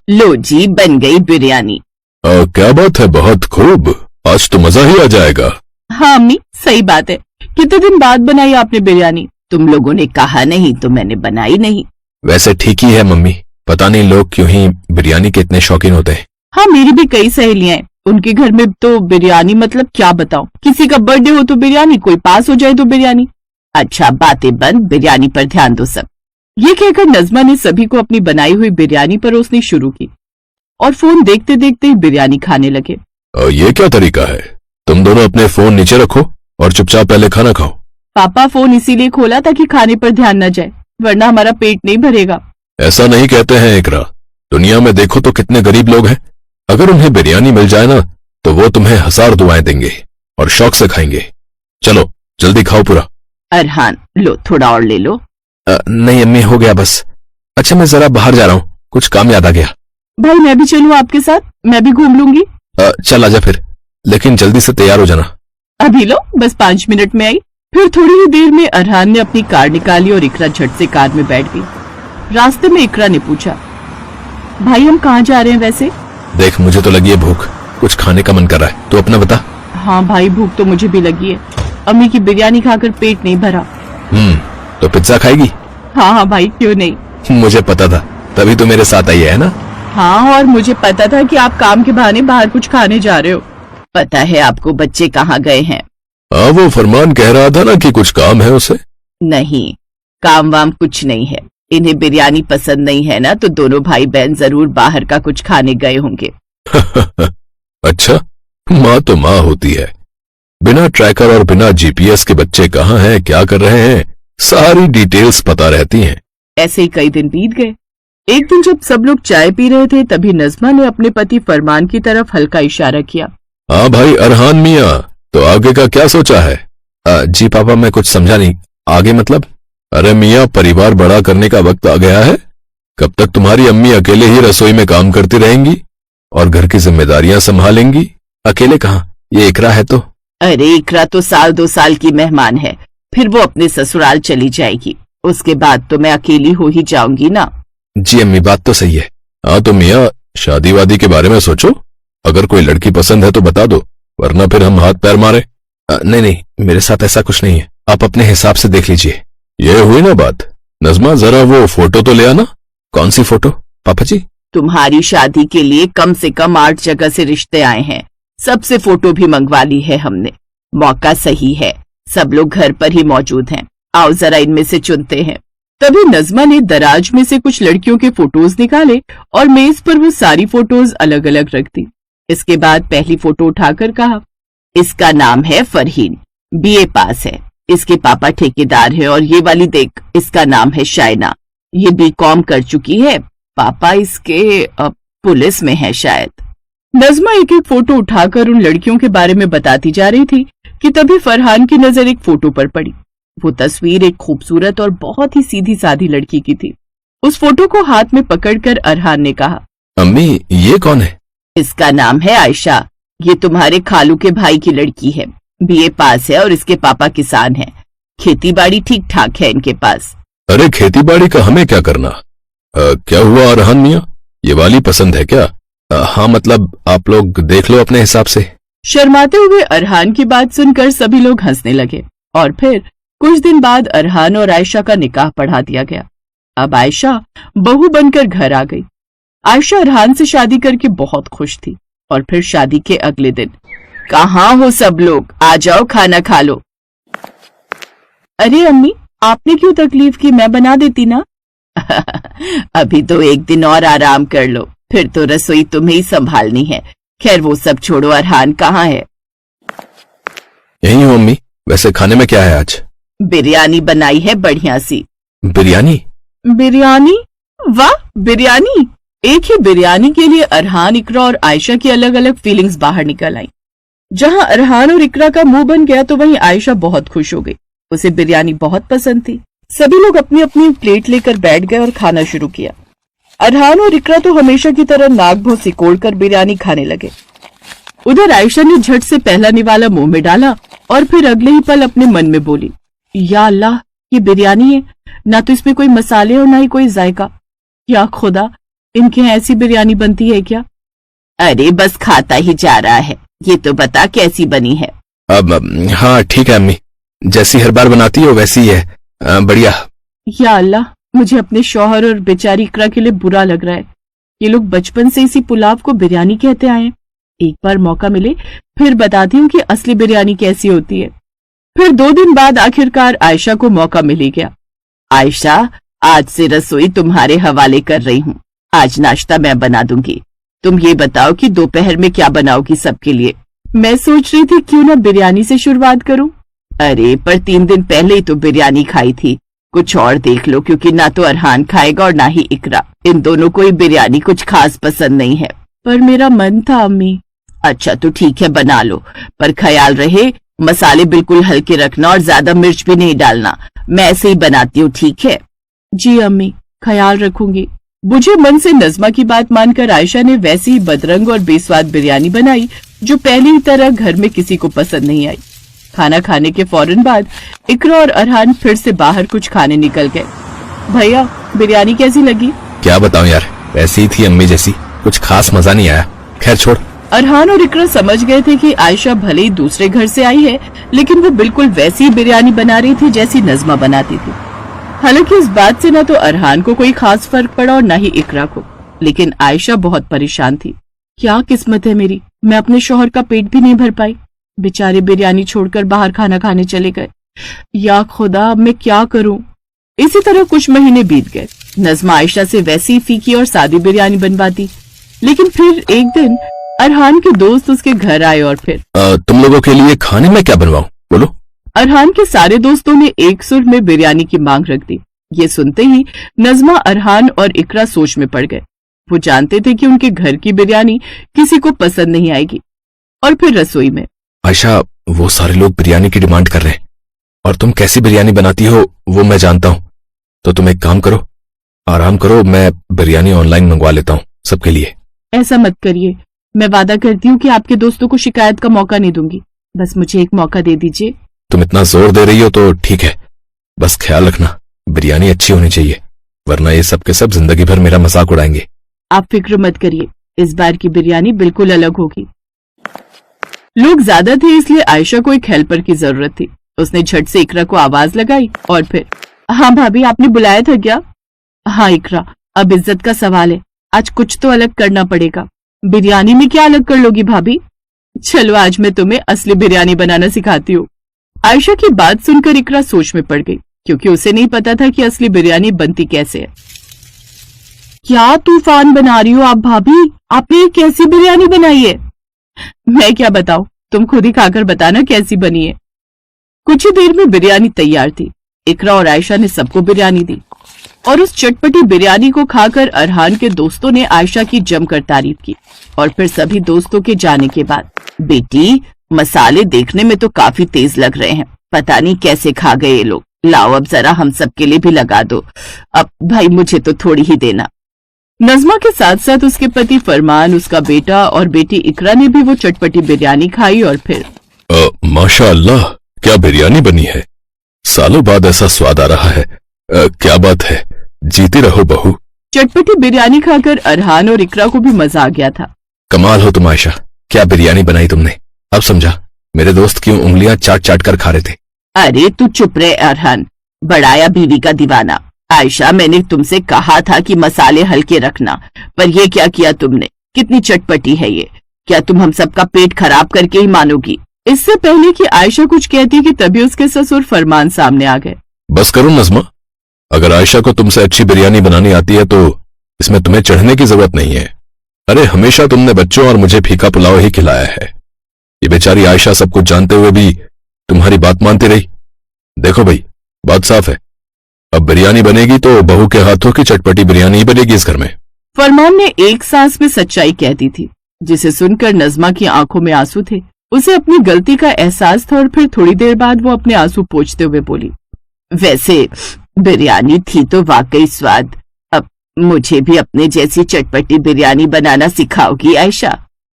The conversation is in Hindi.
लो जी, बन गई बिरयानी। क्या बात है, बहुत खूब, आज तो मजा ही आ जाएगा। हाँ अम्मी, सही बात है। कितने दिन बाद बनाई आपने बिरयानी? तुम लोगों ने कहा नहीं तो मैंने बनाई नहीं। वैसे ठीक ही है मम्मी, पता नहीं लोग क्यों ही बिरयानी के इतने शौकीन होते हैं। हाँ, मेरी भी कई सहेलियां हैं, उनके घर में तो बिरयानी मतलब क्या बताऊं। किसी का बर्थडे हो तो बिरयानी, कोई पास हो जाए तो बिरयानी। अच्छा, बातें बंद, बिरयानी पर ध्यान दो सब। ये कहकर नज़मा ने सभी को अपनी बनाई हुई बिरयानी परोसनी शुरू की और फोन देखते देखते ही बिरयानी खाने लगे। ये क्या तरीका है? तुम दोनों अपने फोन नीचे रखो और चुपचाप पहले खाना खाओ। पापा, फोन इसीलिए खोला ताकि खाने पर ध्यान न जाए, वरना हमारा पेट नहीं भरेगा। ऐसा नहीं कहते हैं इकरा, दुनिया में देखो तो कितने गरीब लोग हैं। अगर उन्हें बिरयानी मिल जाए ना तो वो तुम्हें 1000 दुआएं देंगे और शौक से खाएंगे। चलो जल्दी खाओ पूरा। अरहान, लो थोड़ा और ले लो। नहीं अम्मी, हो गया बस। अच्छा मैं जरा बाहर जा रहा हूँ, कुछ काम याद आ गया। भाई मैं भी चलूं आपके साथ? मैं भी घूम लूंगी। चल आजा फिर, लेकिन जल्दी से तैयार हो जाना। अभी लो, बस 5 मिनट में आई। फिर थोड़ी ही देर में अरहान ने अपनी कार निकाली और इकरा झट से कार में बैठ गई। रास्ते में इकरा ने पूछा, भाई हम कहाँ जा रहे हैं वैसे? देख, मुझे तो लगी है भूख, कुछ खाने का मन कर रहा है, तू अपना बता। हाँ भाई, भूख तो मुझे भी लगी है। अम्मी की बिरयानी खाकर पेट नहीं भरा। तो पिज्जा खाएगी? हाँ हाँ भाई, क्यों नहीं। मुझे पता था, तभी तो मेरे साथ आई है ना। हाँ, और मुझे पता था कि आप काम के बहाने बाहर कुछ खाने जा रहे हो। पता है आपको बच्चे कहाँ गए हैं? हाँ, वो फरमान कह रहा था ना कि कुछ काम है उसे। नहीं, काम वाम कुछ नहीं है। इन्हें बिरयानी पसंद नहीं है ना, तो दोनों भाई बहन जरूर बाहर का कुछ खाने गए होंगे। अच्छा, माँ तो माँ होती है। बिना ट्रैकर और बिना जीपीएस के बच्चे कहाँ हैं, क्या कर रहे हैं, सारी डिटेल्स पता रहती हैं। ऐसे ही कई दिन बीत गए। एक दिन जब सब लोग चाय पी रहे थे, तभी नज़मा ने अपने पति फरमान की तरफ हल्का इशारा किया। हाँ भाई अरहान मियाँ, तो आगे का क्या सोचा है? जी पापा, मैं कुछ समझा नहीं, आगे मतलब? अरे मियाँ, परिवार बड़ा करने का वक्त आ गया है। कब तक तुम्हारी अम्मी अकेले ही रसोई में काम करती रहेंगी और घर की जिम्मेदारियां संभालेंगी? अकेले कहाँ, ये इकरा है तो। अरे इकरा तो 1-2 साल की मेहमान है, फिर वो अपने ससुराल चली जाएगी, उसके बाद तो मैं अकेली हो ही जाऊंगी ना। जी अम्मी, बात तो सही है। हाँ तो मियाँ, शादी वादी के बारे में सोचो, अगर कोई लड़की पसंद है तो बता दो, वरना फिर हम हाथ पैर मारे। नहीं नहीं, मेरे साथ ऐसा कुछ नहीं है, आप अपने हिसाब से देख लीजिए। ये हुई ना बात। नज़मा, जरा वो फोटो तो ले आना। कौन सी फोटो पापा जी? तुम्हारी शादी के लिए कम से कम 8 जगह से रिश्ते आए हैं, सबसे फोटो भी मंगवा ली है हमने। मौका सही है, सब लोग घर पर ही मौजूद हैं, आओ जरा इनमें से चुनते हैं। तभी नज़मा ने दराज में से कुछ लड़कियों के फोटोज निकाले और मेज पर वो सारी फोटोज अलग अलग रख दी। इसके बाद पहली फोटो उठाकर कहा, इसका नाम है फरहीन, बीए पास है, इसके पापा ठेकेदार है, और ये वाली देख, इसका नाम है शाइना, ये बीकॉम कर चुकी है, पापा इसके पुलिस में है शायद। नज़मा एक एक फोटो उठाकर उन लड़कियों के बारे में बताती जा रही थी कि तभी फरहान की नजर एक फोटो पर पड़ी। वो तस्वीर एक खूबसूरत और बहुत ही सीधी सादी लड़की की थी। उस फोटो को हाथ में पकड़कर अरहान ने कहा, अम्मी ये कौन है? इसका नाम है आयशा, ये तुम्हारे खालू के भाई की लड़की है, बीए पास है और इसके पापा किसान हैं, खेती बाड़ी ठीक ठाक है इनके पास। अरे खेती बाड़ी का हमें क्या करना? क्या हुआ अरहान मियाँ, ये वाली पसंद है क्या? हाँ मतलब आप लोग देख लो अपने हिसाब से। शर्माते हुए अरहान की बात सुनकर सभी लोग हंसने लगे और फिर कुछ दिन बाद अरहान और आयशा का निकाह पढ़ा दिया गया। अब आयशा बहू बनकर घर आ गई। आयशा अरहान से शादी करके बहुत खुश थी और फिर शादी के अगले दिन, कहाँ हो सब लोग, आ जाओ खाना खा लो। अरे अम्मी, आपने क्यों तकलीफ की, मैं बना देती ना। अभी तो एक दिन और आराम कर लो, फिर तो रसोई तुम्हें ही संभालनी है। खैर वो सब छोड़ो, अरहान कहाँ है? यही हूँ अम्मी। वैसे खाने में क्या है आज? बिरयानी बनाई है बढ़िया सी। बिरयानी? बिरयानी? वाह, बिरयानी! एक ही बिरयानी के लिए अरहान, इकरा और आयशा की अलग अलग फीलिंग्स बाहर निकल आई। जहां अरहान और इकरा का मुंह बन गया तो वहीं आयशा बहुत खुश हो गई। उसे बिरयानी बहुत पसंद थी। सभी लोग अपनी अपनी प्लेट लेकर बैठ गए और खाना शुरू किया। अरहान और इकरा तो हमेशा की तरह नाक भौं सिकोड़कर बिरयानी खाने लगे। उधर आयशा ने झट से पहला निवाला मुंह में डाला और फिर अगले ही पल अपने मन में बोली, या अल्लाह, ये बिरयानी है, ना तो इसमें कोई मसाले और ना ही कोई जायका। या खुदा, इनके यहाँ ऐसी बिरयानी बनती है क्या? अरे बस खाता ही जा रहा है, ये तो बता कैसी बनी है। अब हाँ ठीक है अम्मी, जैसी हर बार बनाती हो वैसी ही है, बढ़िया। या अल्लाह, मुझे अपने शौहर और बेचारी इकरा के लिए बुरा लग रहा है। ये लोग बचपन से इसी पुलाव को बिरयानी कहते आए हैं। एक बार मौका मिले फिर बताती हूँ कि असली बिरयानी कैसी होती है। फिर 2 दिन बाद आखिरकार आयशा को मौका मिल ही गया। आयशा, आज से रसोई तुम्हारे हवाले कर रही हूँ। आज नाश्ता मैं बना दूंगी। तुम ये बताओ कि दोपहर में क्या बनाओगी सबके लिए? मैं सोच रही थी क्यों ना बिरयानी से शुरुआत करूं। अरे पर 3 दिन पहले ही तो बिरयानी खाई थी, कुछ और देख लो, क्योंकि ना तो अरहान खाएगा और ना ही इकरा। इन दोनों को ही बिरयानी कुछ खास पसंद नहीं है। पर मेरा मन था अम्मी। अच्छा तो ठीक है, बना लो, पर ख्याल रहे मसाले बिल्कुल हल्के रखना और ज्यादा मिर्च भी नहीं डालना। मैं ऐसे ही बनाती हूँ, ठीक है? जी अम्मी, ख्याल रखूंगी। बुझे मन से नज़मा की बात मानकर आयशा ने वैसी ही बदरंग और बेस्वाद बिरयानी बनाई जो पहली ही तरह घर में किसी को पसंद नहीं आई। खाना खाने के फौरन बाद इकरा और अरहान फिर से बाहर कुछ खाने निकल गए। भैया, बिरयानी कैसी लगी? क्या बताऊं यार, वैसी ही थी अम्मी जैसी, कुछ खास मजा नहीं आया। खैर छोड़। अरहान और इकरा समझ गए थे कि आयशा भले ही दूसरे घर से आई है, लेकिन वो बिल्कुल वैसी ही बिरयानी बना रही थी जैसी नज़मा बनाती थी। हालांकि इस बात से न तो अरहान को कोई खास फर्क पड़ा और न ही इकरा को, लेकिन आयशा बहुत परेशान थी। क्या किस्मत है मेरी, मैं अपने शौहर का पेट भी नहीं भर पाई। बेचारे बिरयानी छोड़कर बाहर खाना खाने चले गए। या खुदा, अब मैं क्या करूं? इसी तरह कुछ महीने बीत गए। नज़मा आयशा से वैसी फीकी और सादी बिरयानी बनवाती, लेकिन फिर एक दिन अरहान के दोस्त उसके घर आए और फिर तुम लोगों के लिए खाने में क्या बनवाऊं, बोलो? अरहान के सारे दोस्तों ने एक सुर में बिरयानी की मांग रख दी। ये सुनते ही नज़मा, अरहान और इकरा सोच में पड़ गए। वो जानते थे कि उनके घर की बिरयानी किसी को पसंद नहीं आएगी। और फिर रसोई में, आयशा, वो सारे लोग बिरयानी की डिमांड कर रहे हैं और तुम कैसी बिरयानी बनाती हो वो मैं जानता हूँ। तो तुम एक काम करो, आराम करो, मैं बिरयानी ऑनलाइन मंगवा लेता हूँ सबके लिए। ऐसा मत करिए, मैं वादा करती हूँ कि आपके दोस्तों को शिकायत का मौका नहीं दूंगी। बस मुझे एक मौका दे दीजिए। तुम इतना जोर दे रही हो तो ठीक है, बस ख्याल रखना बिरयानी अच्छी होनी चाहिए, वरना ये सब के सब जिंदगी भर मेरा मजाक उड़ाएंगे। आप फिक्र मत करिए, इस बार की बिरयानी बिल्कुल अलग होगी। लोग ज्यादा थे इसलिए आयशा को एक हेल्पर की जरूरत थी। उसने झट से इकरा को आवाज लगाई और फिर, हाँ भाभी, आपने बुलाया था क्या? हाँ इकरा, अब इज्जत का सवाल है, आज कुछ तो अलग करना पड़ेगा। बिरयानी में क्या अलग कर लोगी भाभी? चलो आज मैं तुम्हें असली बिरयानी बनाना सिखाती हूँ। आयशा की बात सुनकर इकरा सोच में पड़ गई, क्योंकि उसे नहीं पता था कि असली बिरयानी बनती कैसे है। क्या तूफान बना रही हो आप भाभी? आपने ये कैसी बिरयानी बनाई है? मैं क्या बताऊं, तुम खुद ही खाकर बताना कैसी बनी है। कुछ ही देर में बिरयानी तैयार थी। इकरा और आयशा ने सबको बिरयानी दी और उस चटपटी बिरयानी को खाकर अरहान के दोस्तों ने आयशा की जमकर तारीफ की। और फिर सभी दोस्तों के जाने के बाद, बेटी, मसाले देखने में तो काफी तेज लग रहे हैं, पता नहीं कैसे खा गए ये लोग। लाओ अब जरा हम सबके लिए भी लगा दो। अब भाई मुझे तो थोड़ी ही देना। नज़मा के साथ साथ उसके पति फरमान, उसका बेटा और बेटी इकरा ने भी वो चटपटी बिरयानी खाई और फिर माशाअल्लाह, क्या बिरयानी बनी है, सालों बाद ऐसा स्वाद आ रहा है। क्या बात है, जीती रहो बहू। चटपटी बिरयानी खाकर अरहान और इकरा को भी मजा आ गया था। कमाल हो तुम आयशा, क्या बिरयानी बनाई तुमने। अब समझा मेरे दोस्त क्यों उंगलियां चाट चाट कर खा रहे थे। अरे तू चुप रहे अरहान, बड़ाया बीवी का दीवाना। आयशा, मैंने तुमसे कहा था कि मसाले हल्के रखना, पर ये क्या किया तुमने? कितनी चटपटी है ये, क्या तुम हम सबका पेट खराब करके ही मानोगी? इससे पहले कि आयशा कुछ कहती कि तभी उसके ससुर फरमान सामने आ गए। बस करो नज़मा, अगर आयशा को तुमसे अच्छी बिरयानी बनानी आती है तो इसमें तुम्हें चढ़ने की जरूरत नहीं है। अरे हमेशा तुमने बच्चों और मुझे फीका पुलाव ही खिलाया है। ये बेचारी आयशा सब कुछ जानते हुए भी तुम्हारी बात मानती रही। देखो भाई, बात साफ है, अब बिरयानी बनेगी तो बहू के हाथों की चटपटी बिरयानी ही बनेगी इस घर में। फरमान ने एक सांस में सच्चाई कह दी थी, जिसे सुनकर नज़मा की आंखों में आंसू थे। उसे अपनी गलती का एहसास था और फिर थोड़ी देर बाद वो अपने आंसू पोंछते हुए बोली, वैसे बिरयानी थी तो वाकई स्वाद। अब मुझे भी अपने जैसी चटपटी बिरयानी बनाना सिखाओगी आयशा?